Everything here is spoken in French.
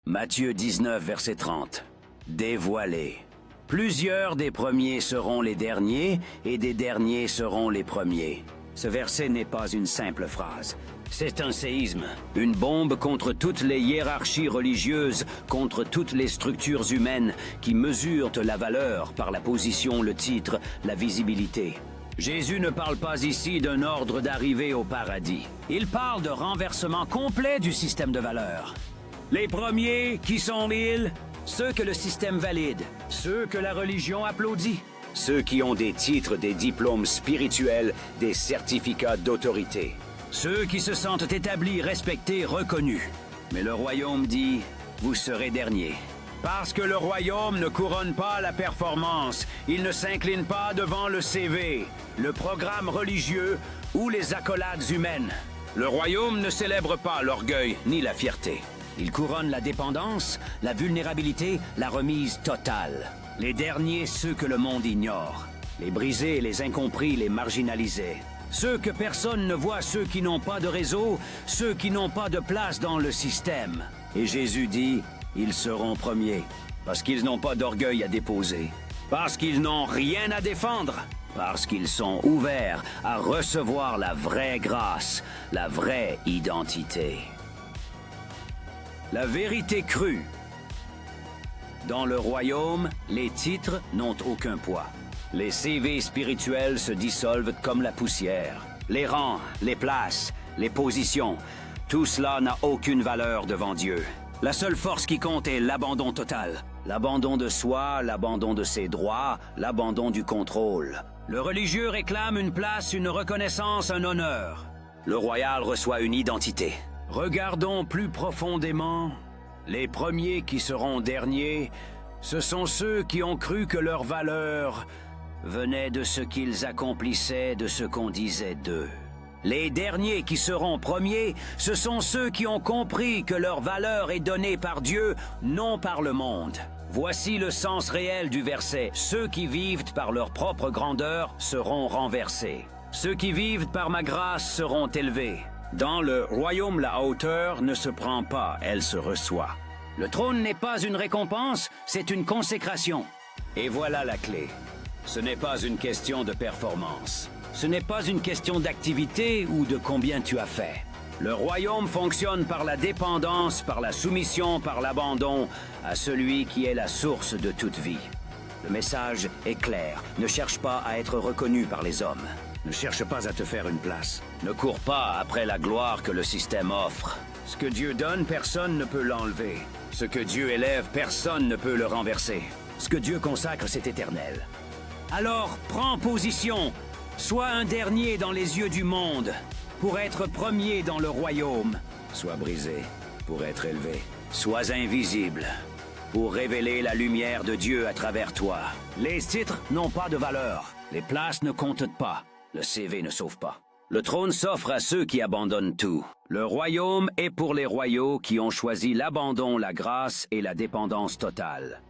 Matthieu 19, verset 30. Dévoilé. Plusieurs des premiers seront les derniers, et des derniers seront les premiers. Ce verset n'est pas une simple phrase. C'est un séisme, une bombe contre toutes les hiérarchies religieuses, contre toutes les structures humaines qui mesurent la valeur par la position, le titre, la visibilité. Jésus ne parle pas ici d'un ordre d'arrivée au paradis. Il parle de renversement complet du système de valeurs. Les premiers, qui sont-ils? Ceux que le système valide, ceux que la religion applaudit, ceux qui ont des titres, des diplômes spirituels, des certificats d'autorité. Ceux qui se sentent établis, respectés, reconnus. Mais le royaume dit, vous serez derniers. Parce que le royaume ne couronne pas la performance, il ne s'incline pas devant le CV, le programme religieux ou les accolades humaines. Le royaume ne célèbre pas l'orgueil ni la fierté. Il couronne la dépendance, la vulnérabilité, la remise totale. Les derniers, ceux que le monde ignore. Les brisés, les incompris, les marginalisés. Ceux que personne ne voit, ceux qui n'ont pas de réseau, ceux qui n'ont pas de place dans le système. Et Jésus dit, ils seront premiers, parce qu'ils n'ont pas d'orgueil à déposer, parce qu'ils n'ont rien à défendre, parce qu'ils sont ouverts à recevoir la vraie grâce, la vraie identité. La vérité crue. Dans le royaume, les titres n'ont aucun poids. Les CV spirituels se dissolvent comme la poussière. Les rangs, les places, les positions, tout cela n'a aucune valeur devant Dieu. La seule force qui compte est l'abandon total. L'abandon de soi, l'abandon de ses droits, l'abandon du contrôle. Le religieux réclame une place, une reconnaissance, un honneur. Le royal reçoit une identité. Regardons plus profondément. Les premiers qui seront derniers, ce sont ceux qui ont cru que leur valeur venait de ce qu'ils accomplissaient, de ce qu'on disait d'eux. Les derniers qui seront premiers, ce sont ceux qui ont compris que leur valeur est donnée par Dieu, non par le monde. Voici le sens réel du verset. Ceux qui vivent par leur propre grandeur seront renversés. Ceux qui vivent par ma grâce seront élevés. Dans le royaume, la hauteur ne se prend pas, elle se reçoit. Le trône n'est pas une récompense, c'est une consécration. Et voilà la clé. Ce n'est pas une question de performance. Ce n'est pas une question d'activité ou de combien tu as fait. Le royaume fonctionne par la dépendance, par la soumission, par l'abandon à celui qui est la source de toute vie. Le message est clair. Ne cherche pas à être reconnu par les hommes. Ne cherche pas à te faire une place. Ne cours pas après la gloire que le système offre. Ce que Dieu donne, personne ne peut l'enlever. Ce que Dieu élève, personne ne peut le renverser. Ce que Dieu consacre, c'est éternel. Alors, prends position. Sois un dernier dans les yeux du monde, pour être premier dans le royaume. Sois brisé, pour être élevé. Sois invisible, pour révéler la lumière de Dieu à travers toi. Les titres n'ont pas de valeur. Les places ne comptent pas. Le CV ne sauve pas. Le trône s'offre à ceux qui abandonnent tout. Le royaume est pour les royaux qui ont choisi l'abandon, la grâce et la dépendance totale.